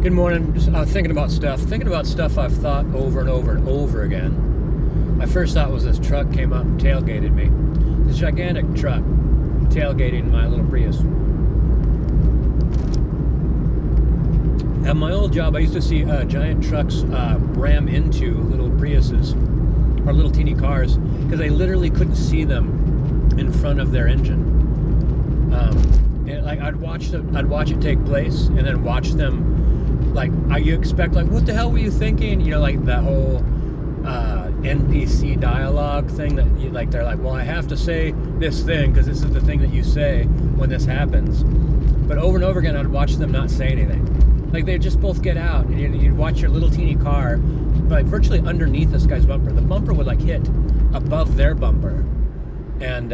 Good morning. Just thinking about stuff I've thought over and over and over again. My first thought was this truck came up and tailgated me. This gigantic truck tailgating my little Prius. At my old job, I used to see giant trucks ram into little Priuses or little teeny cars because they literally couldn't see them in front of their engine. And like I'd watch it take place, and then watch them. Like, you expect, like, what the hell were you thinking? You know, like that whole NPC dialogue thing that you, like, they're like, well, I have to say this thing because this is the thing that you say when this happens. But over and over again, I'd watch them not say anything. Like, they'd just both get out, and you'd watch your little teeny car, like, virtually underneath this guy's bumper. The bumper would, like, hit above their bumper. And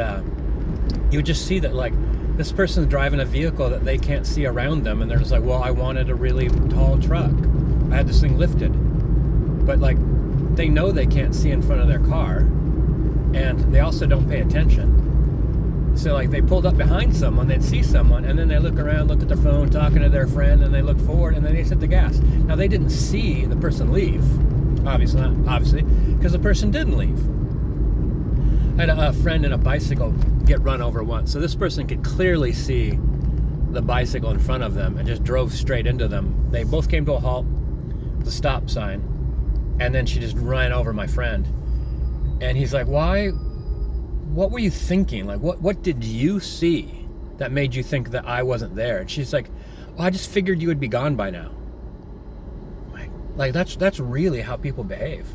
you would just see that, like, this person's driving a vehicle that they can't see around them, and they're just like, well, I wanted a really tall truck. I had this thing lifted. But, like, they know they can't see in front of their car, and they also don't pay attention. So, like, they pulled up behind someone, they'd see someone, and then they look around, look at their phone, talking to their friend, and they look forward, and then they hit the gas. Now, they didn't see the person leave, obviously, because the person didn't leave. I had a friend in a bicycle get run over once. So this person could clearly see the bicycle in front of them and just drove straight into them. They both came to a halt, the stop sign, and then she just ran over my friend. And he's like, why? What were you thinking? Like, what did you see that made you think that I wasn't there? And she's like, well, I just figured you would be gone by now. Like that's really how people behave.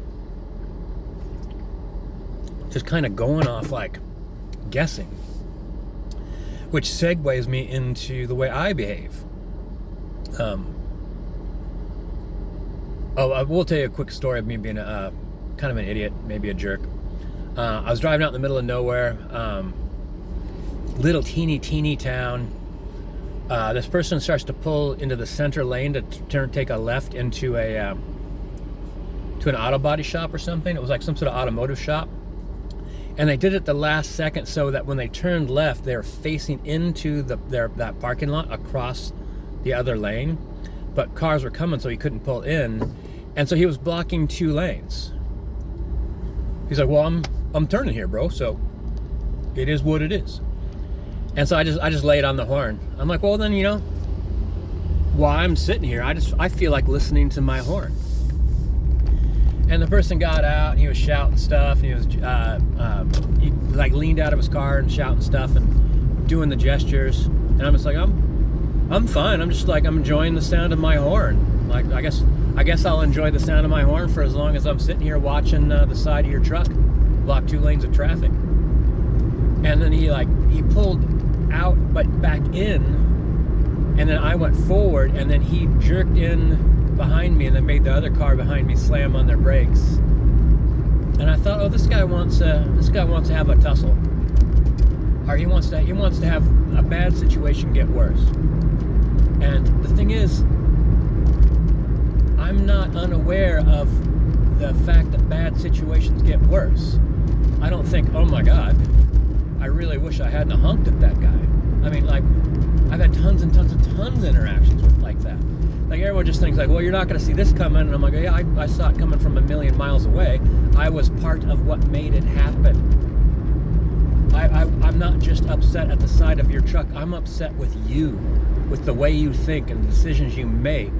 Just kind of going off, like, guessing, which segues me into the way I behave. I will tell you a quick story of me being kind of an idiot, maybe a jerk. I was driving out in the middle of nowhere, little teeny town. This person starts to pull into the center lane to take a left into to an auto body shop or something. It was like some sort of automotive shop. And they did it the last second so that when they turned left, they were facing into that parking lot across the other lane. But cars were coming, so he couldn't pull in. And so he was blocking 2 lanes. He's like, well, I'm turning here, bro, so it is what it is. And so I just laid on the horn. I'm like, well, then, you know, while I'm sitting here, I feel like listening to my horn. And the person got out, and he was shouting stuff, and he was he like leaned out of his car and shouting stuff and doing the gestures. And I'm just like, I'm fine. I'm just like, I'm enjoying the sound of my horn. Like, I guess I'll enjoy the sound of my horn for as long as I'm sitting here watching the side of your truck block 2 lanes of traffic. And then he pulled out but back in, and then I went forward, and then he jerked in behind me and then made the other car behind me slam on their brakes. And I thought, oh, this guy wants to have a tussle, or he wants to have a bad situation get worse. And the thing is, I'm not unaware of the fact that bad situations get worse. I don't think, oh my God, I really wish I hadn't honked at that guy. I mean, like, I've had tons of interactions with like that. Like, everyone just thinks, like, well, you're not going to see this coming. And I'm like, yeah, I saw it coming from a million miles away. I was part of what made it happen. I'm not just upset at the side of your truck. I'm upset with you, with the way you think and the decisions you make.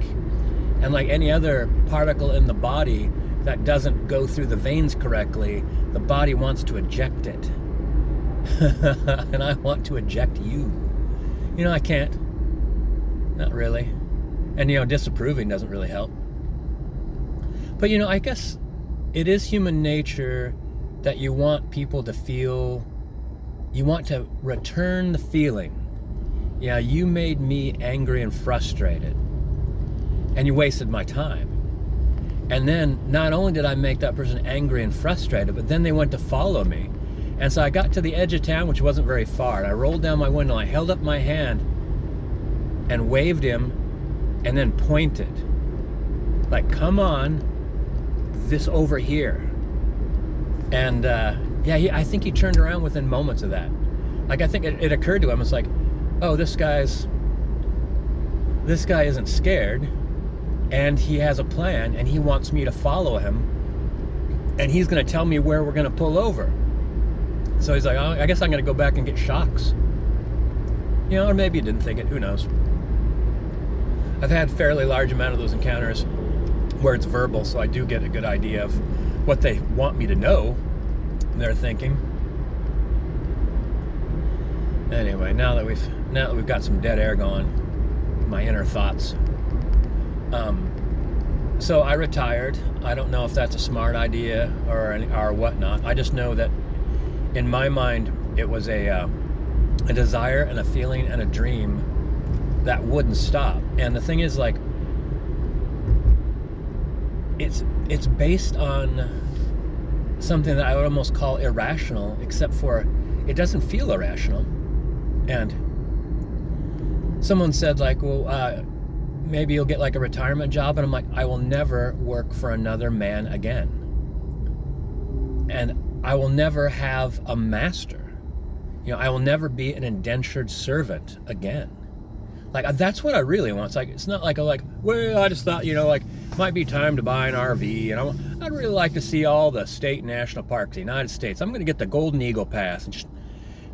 And like any other particle in the body that doesn't go through the veins correctly, the body wants to eject it. And I want to eject you. You know, I can't. Not really. And, you know, disapproving doesn't really help. But, you know, I guess it is human nature that you want people to feel, you want to return the feeling. Yeah, you made me angry and frustrated, and you wasted my time. And then not only did I make that person angry and frustrated, but then they went to follow me. And so I got to the edge of town, which wasn't very far, and I rolled down my window, I held up my hand and waved him, and then pointed, like, come on, this over here. And I think he turned around within moments of that. Like, I think it occurred to him, it's like, oh, this guy isn't scared. and he has a plan, and he wants me to follow him, and he's going to tell me where we're going to pull over. So he's like, oh, I guess I'm going to go back and get shocks. Or maybe he didn't think it. Who knows? I've had fairly large amount of those encounters where it's verbal, so I do get a good idea of what they want me to know they're thinking. Anyway, now that we've got some dead air going, my inner thoughts. So I retired. I don't know if that's a smart idea or whatnot. I just know that in my mind it was a desire and a feeling and a dream that wouldn't stop. And the thing is, like, it's based on something that I would almost call irrational, except for it doesn't feel irrational. And someone said, like, well, maybe you'll get like a retirement job. And I'm like, I will never work for another man again. And I will never have a master. I will never be an indentured servant again. Like, that's what I really want. It's like, it's not like well, I just thought, like, might be time to buy an RV, and I'd really like to see all the state and national parks in the United States. I'm going to get the Golden Eagle Pass, and just,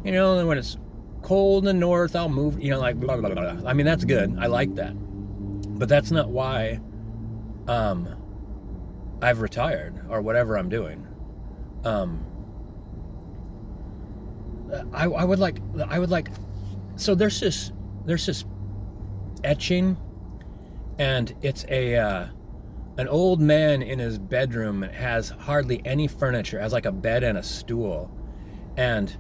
and when it's cold in the north, I'll move, like, blah, blah, blah, blah. I mean, that's good. I like that. But that's not why I've retired, or whatever I'm doing. I would like, so there's this etching, and it's an old man in his bedroom. It has hardly any furniture. It has like a bed and a stool, and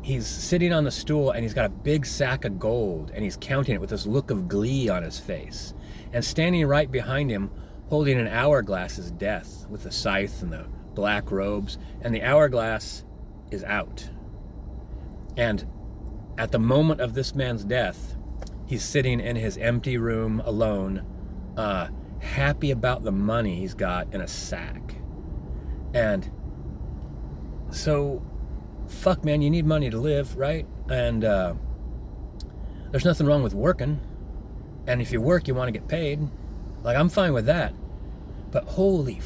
he's sitting on the stool, and he's got a big sack of gold, and he's counting it with this look of glee on his face. And standing right behind him, holding an hourglass, is Death with the scythe and the black robes, and the hourglass is out. And at the moment of this man's death, he's sitting in his empty room alone, happy about the money he's got in a sack. And so, fuck, man, you need money to live, right? And there's nothing wrong with working. And if you work, you want to get paid. Like, I'm fine with that. But holy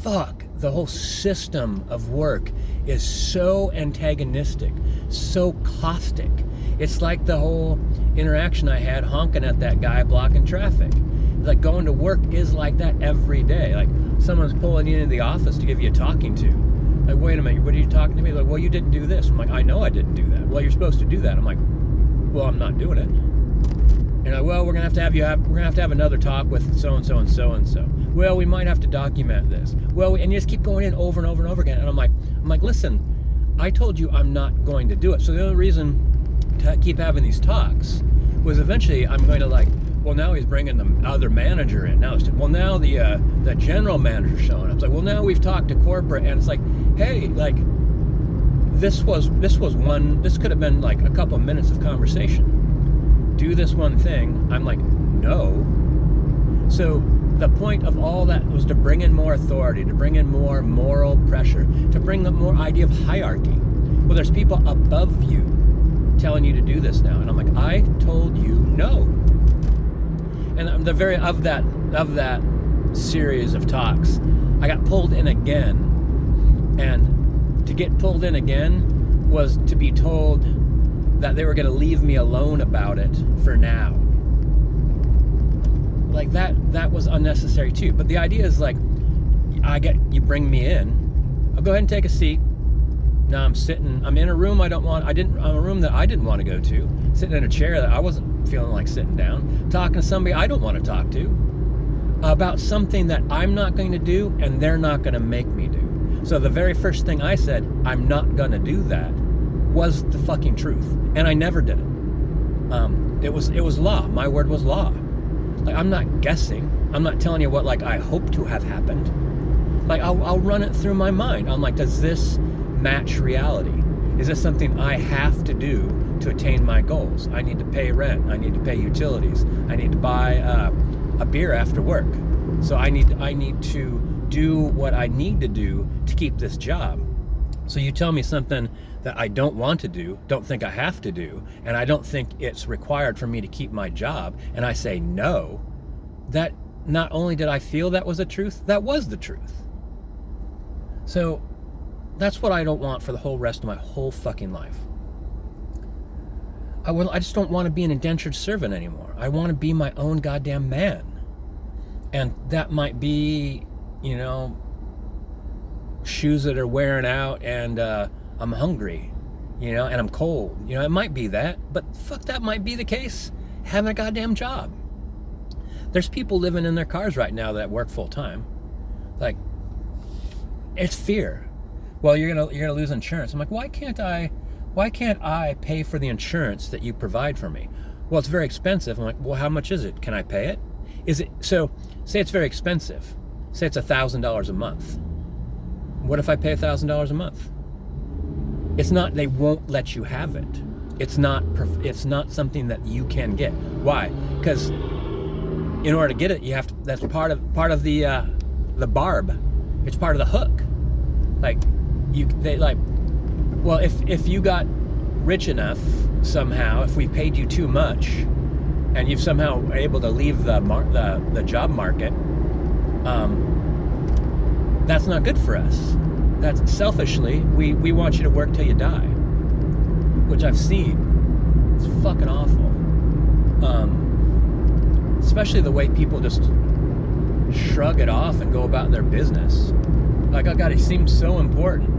fuck, the whole system of work is so antagonistic, so caustic. It's like the whole interaction I had honking at that guy blocking traffic. Like, going to work is like that every day. Like, someone's pulling you into the office to give you a talking to. Like, wait a minute, what are you talking to me? Like, well, you didn't do this. I'm like, I know I didn't do that. Well, you're supposed to do that. I'm like, well, I'm not doing it. And like, well, we're gonna have to have another talk with so and so and so and so. Well, we might have to document this. Well, and you just keep going in over and over and over again. And I'm like, listen, I told you I'm not going to do it. So the only reason to keep having these talks was eventually I'm going to, like, well, now he's bringing the other manager in. Now the general manager's showing up. It's like, well, now we've talked to corporate, and it's like, hey, like, this could have been like a couple of minutes of conversation. Do this one thing. I'm like, no. So the point of all that was to bring in more authority, to bring in more moral pressure, to bring up more idea of hierarchy. Well, there's people above you telling you to do this now, and I'm like, I told you no. And the very of that series of talks, I got pulled in again, and to get pulled in again was to be told that they were going to leave me alone about it for now. Like, that was unnecessary too. But the idea is, like, you bring me in, I'll go ahead and take a seat. Now I'm in a room I'm a room that I didn't want to go to, sitting in a chair that I wasn't feeling like sitting down, talking to somebody I don't want to talk to about something that I'm not going to do and they're not going to make me do. So the very first thing I said, I'm not going to do that, was the fucking truth. And I never did it. It was law. My word was law. Like, I'm not guessing. I'm not telling you what, like, I hope to have happened. Like, I'll run it through my mind. I'm like, does this match reality? Is this something I have to do to attain my goals? I need to pay rent. I need to pay utilities. I need to buy a beer after work. So I need to do what I need to do to keep this job. So you tell me something that I don't want to do, don't think I have to do, and I don't think it's required for me to keep my job, and I say no, that not only did I feel that was the truth, that was the truth. So that's what I don't want for the whole rest of my whole fucking life. I just don't want to be an indentured servant anymore. I want to be my own goddamn man. And that might be, shoes that are wearing out and I'm hungry, and I'm cold. It might be that, but fuck, that might be the case having a goddamn job. There's people living in their cars right now that work full time. Like, it's fear. Well, you're gonna lose insurance. I'm like, why can't I pay for the insurance that you provide for me? Well, it's very expensive. I'm like, well, how much is it? Can I pay it? So say it's very expensive. Say it's $1,000 a month. What if I pay $1,000 a month? It's not, they won't let you have it. It's not something that you can get. Why? Because in order to get it, you have to, that's part of the barb. It's part of the hook. Well, if you got rich enough somehow, if we paid you too much, and you've somehow able to leave the job market, that's not good for us. That's selfishly, we want you to work till you die, which I've seen. It's fucking awful. Especially the way people just shrug it off and go about their business. Like, oh God, he seems so important.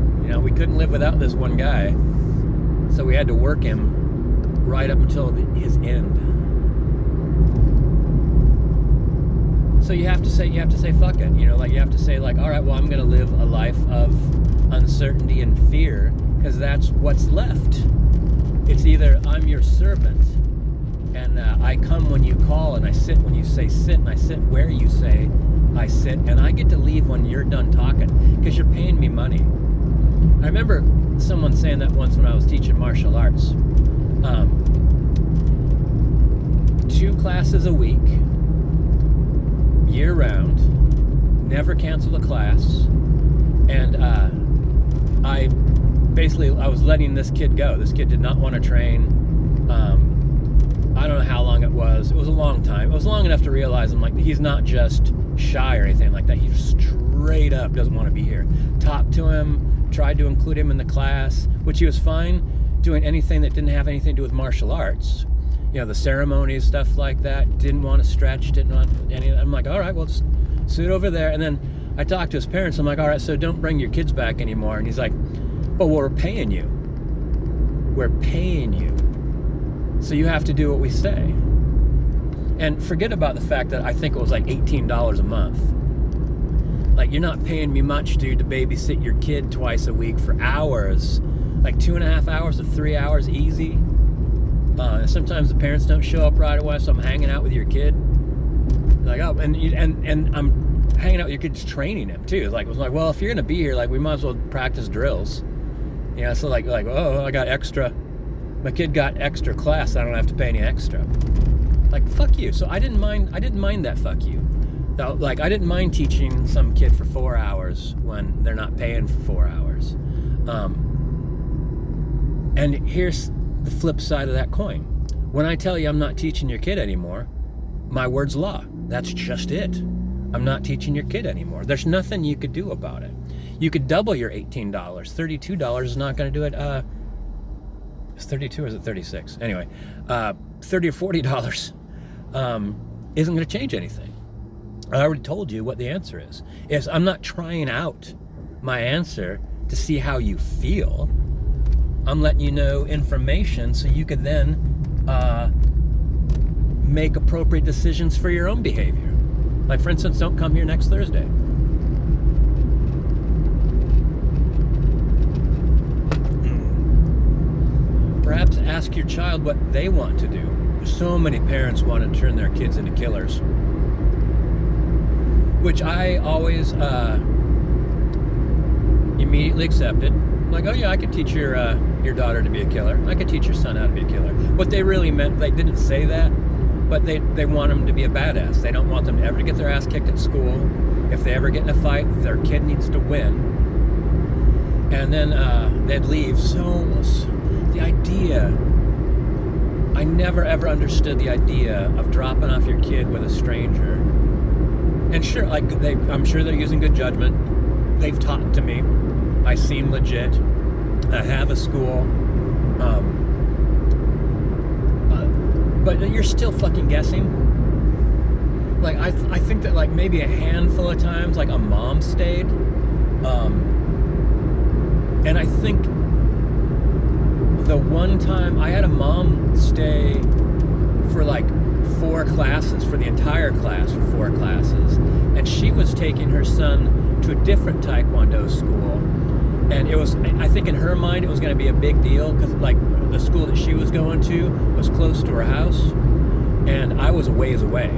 We couldn't live without this one guy, so we had to work him right up until his end. So you have to say fuck it. You have to say, all right, well, I'm going to live a life of uncertainty and fear, because that's what's left. It's either I'm your servant and I come when you call, and I sit when you say sit, and I sit where you say I sit, and I get to leave when you're done talking, because you're paying me money. I remember someone saying that once when I was teaching martial arts. 2 classes a week, year round, never cancel a class, and I was letting this kid go. This kid did not want to train. I don't know how long it was. It was a long time. It was long enough to realize he's not just shy or anything like that. He straight up doesn't want to be here. Talked to him, tried to include him in the class, which he was fine doing anything that didn't have anything to do with martial arts. The ceremonies, stuff like that. Didn't want to stretch, didn't want any. I'm like, all right, well, just sit over there. And then I talked to his parents. I'm like, all right, so don't bring your kids back anymore. And he's like, well, we're paying you. We're paying you. So you have to do what we say. And forget about the fact that I think it was like $18 a month. You're not paying me much, dude, to babysit your kid twice a week for hours. 2.5 hours to 3 hours easy. Sometimes the parents don't show up right away, so I'm hanging out with your kid. And I'm hanging out with your kid, just training him too. It was like, well, if you're gonna be here, we might as well practice drills. So oh, I got extra. My kid got extra class. I don't have to pay any extra. Fuck you. So I didn't mind that. Fuck you. I didn't mind teaching some kid for 4 hours when they're not paying for 4 hours. And here's the flip side of that coin. When I tell you I'm not teaching your kid anymore, my word's law. That's just it. I'm not teaching your kid anymore. There's nothing you could do about it. You could double your $18. $32 is not going to do it. It's 32 or is it 36? Anyway, $30 or $40 isn't going to change anything. I already told you what the answer is. I'm not trying out my answer to see how you feel. I'm letting you know information so you could then make appropriate decisions for your own behavior. For instance, don't come here next Thursday. Perhaps ask your child what they want to do. So many parents want to turn their kids into killers, which I always immediately accepted. Oh yeah, I could teach your daughter to be a killer. I could teach your son how to be a killer. What they really meant, they didn't say that, but they want them to be a badass. They don't want them to ever get their ass kicked at school. If they ever get in a fight, their kid needs to win. And then they'd leave. So the idea, I never ever understood the idea of dropping off your kid with a stranger And sure, like I'm sure they're using good judgment. They've talked to me. I seem legit. I have a school. But you're still fucking guessing. Like I think that like maybe a handful of times, like a mom stayed. And I think the one time I had a mom stay for like 4 classes, for the entire class, for 4 classes, and she was taking her son to a different Taekwondo school, and it was, I think in her mind it was going to be a big deal because like the school that she was going to was close to her house, and I was a ways away.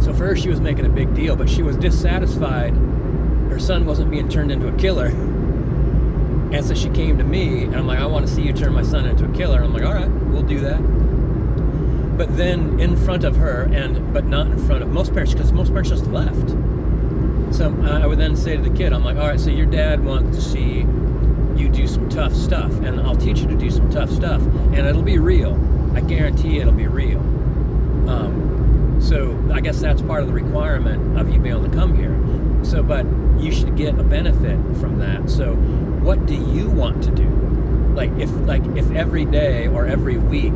So for her, she was making a big deal, but she was dissatisfied her son wasn't being turned into a killer. And so she came to me, and I'm like, I want to see you turn my son into a killer. And I'm like, all right, we'll do that. But then in front of her, but not in front of most parents, because most parents just left. So I would then say to the kid, I'm like, all right, so your dad wants to see you do some tough stuff, and I'll teach you to do some tough stuff, and it'll be real. I guarantee it'll be real. So I guess that's part of the requirement of you being able to come here. So, but you should get a benefit from that. So what do you want to do? Like if every day or every week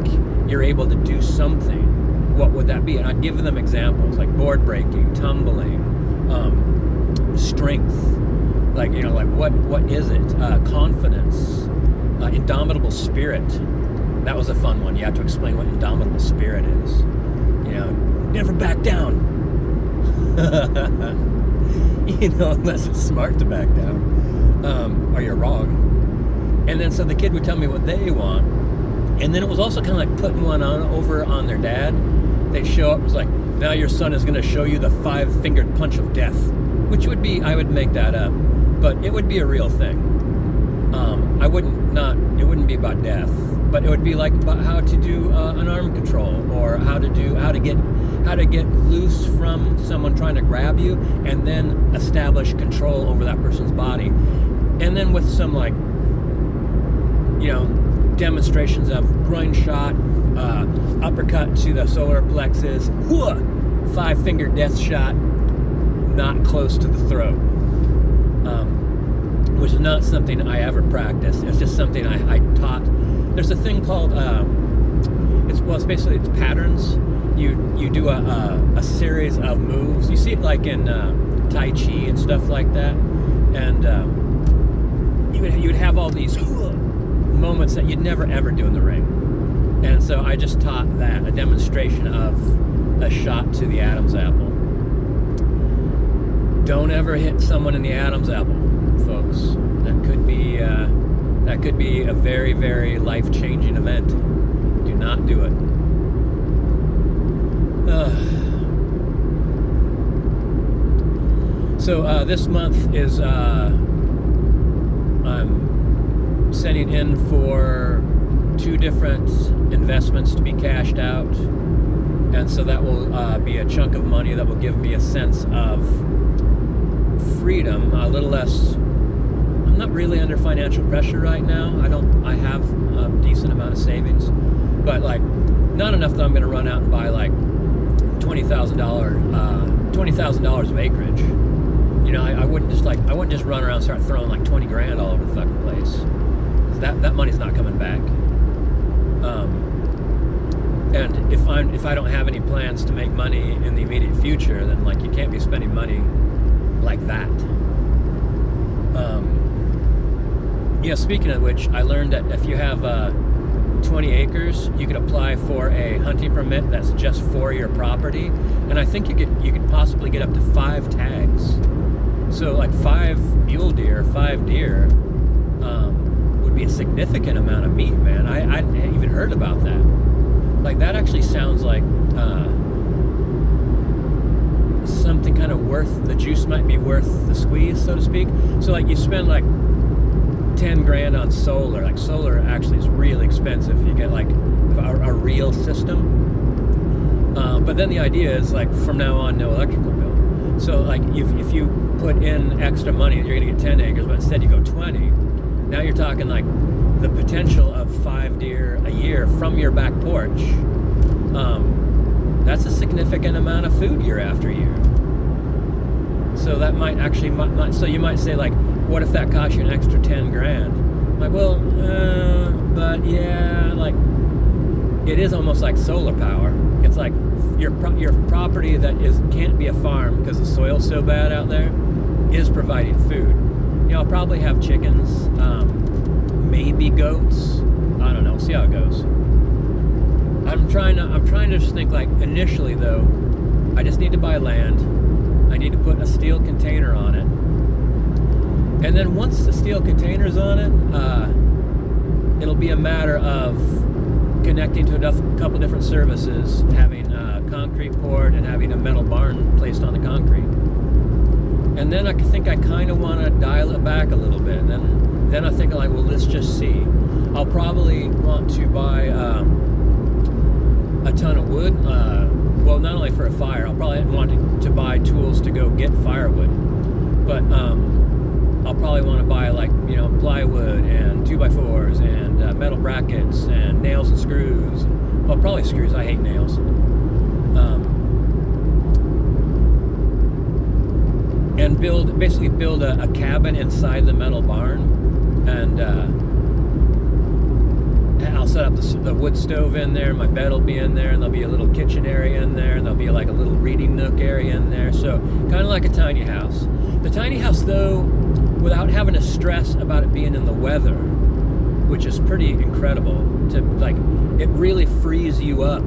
you're able to do something, what would that be? And I'd give them examples like board breaking, tumbling, strength, like, you know, like what is it? Confidence, indomitable spirit. That was a fun one. You have to explain what indomitable spirit is. You know, never back down. You know, unless it's smart to back down, or you're wrong. And then so the kid would tell me what they want, and then it was also kind of like putting one over on their dad. They'd show up, it was like, now your son is going to show you the 5-fingered punch of death, which would be, I would make that up, but it would be a real thing. It wouldn't be about death, but it would be like about how to do an arm control, or how to get loose from someone trying to grab you, and then establish control over that person's body. And then with some, like, you know, demonstrations of groin shot, uppercut to the solar plexus, 5-finger death shot, not close to the throat, which is not something I ever practiced. It's just something I taught. There's a thing called it's basically patterns. You do a series of moves. You see it like in Tai Chi and stuff like that, and you would have all these moments that you'd never ever do in the ring. And so I just taught that, a demonstration of a shot to the Adam's apple. Don't ever hit someone in the Adam's apple, folks. That could be a very, very life-changing event. Do not do it. So this month is I'm sending in for 2 different investments to be cashed out, and so that will be a chunk of money that will give me a sense of freedom, a little less. I'm not really under financial pressure right now. I have a decent amount of savings, but like not enough that I'm going to run out and buy like $20,000 of acreage. You know, I wouldn't just run around and start throwing like 20 grand all over the fucking place. That money's not coming back. And if I don't have any plans to make money in the immediate future, then like you can't be spending money like that. You know, speaking of which, I learned that if you have 20 acres, you could apply for a hunting permit that's just for your property, and I think you could possibly get up to 5 tags. So like 5 mule deer, 5 deer, would be a significant amount of meat, man. I hadn't even heard about that. Like that actually sounds like something kind of worth, the juice might be worth the squeeze, so to speak. So like you spend like 10 grand on solar. Like solar actually is really expensive. You get like a real system. But then the idea is like from now on, no electrical bill. So like if you put in extra money, you're gonna get 10 acres, but instead you go 20. Now you're talking like the potential of 5 deer a year from your back porch. That's a significant amount of food year after year. So that might actually, so you might say, like, what if that costs you an extra 10 grand? Like, well, but yeah, like, it is almost like solar power. It's like your property that can't be a farm because the soil's so bad out there is providing food. You know, I'll probably have chickens, maybe goats. I don't know. See how it goes. I'm trying to just think, like, initially though, I just need to buy land. I need to put a steel container on it. And then once the steel container's on it, it'll be a matter of connecting to a couple different services, having concrete poured and having a metal barn placed on the concrete. And then I think I kind of want to dial it back a little bit. And then I think, like, well, let's just see. I'll probably want to buy a ton of wood. Well, not only for a fire, I'll probably want to buy tools to go get firewood. But I'll probably want to buy, like, you know, plywood and 2x4s and metal brackets and nails and screws. Well, probably screws. I hate nails. And basically build a cabin inside the metal barn, and I'll set up the wood stove in there. My bed will be in there, and there'll be a little kitchen area in there, and there'll be like a little reading nook area in there. So kind of like a tiny house. The tiny house, though, without having to stress about it being in the weather, which is pretty incredible. To, like, it really frees you up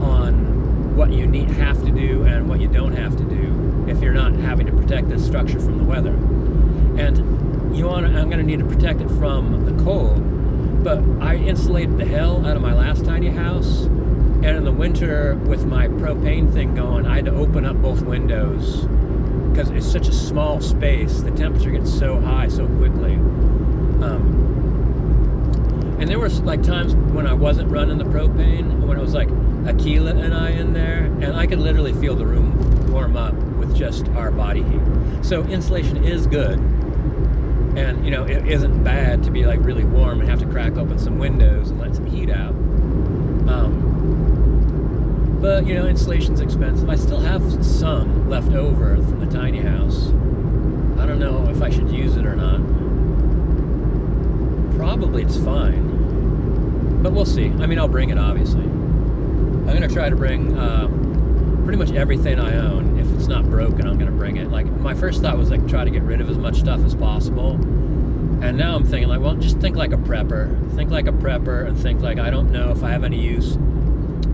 on what you have to do and what you don't have to do if you're not having to protect this structure from the weather. And I'm going to need to protect it from the cold. But I insulated the hell out of my last tiny house, and in the winter with my propane thing going, I had to open up both windows because it's such a small space. The temperature gets so high so quickly. And there was, like, times when I wasn't running the propane, when it was like Akila and I in there, and I could literally feel the room warm up with just our body heat. So insulation is good. And, you know, it isn't bad to be, like, really warm and have to crack open some windows and let some heat out. But, you know, insulation's expensive. I still have some left over from the tiny house. I don't know if I should use it or not. Probably it's fine. But we'll see. I mean, I'll bring it, obviously. I'm going to try to bring pretty much everything I own. If it's not broken, I'm going to bring it. Like, my first thought was, like, try to get rid of as much stuff as possible. And now I'm thinking, like, well, just think like a prepper. Think like a prepper, and think like, I don't know if I have any use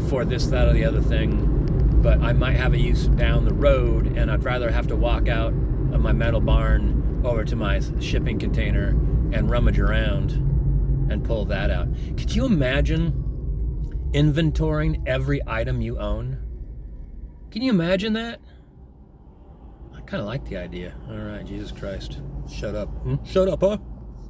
for this, that, or the other thing, but I might have a use down the road, and I'd rather have to walk out of my metal barn over to my shipping container and rummage around and pull that out. Could you imagine inventorying every item you own? Can you imagine that? I kind of like the idea. All right, Jesus Christ. Shut up. Shut up, huh?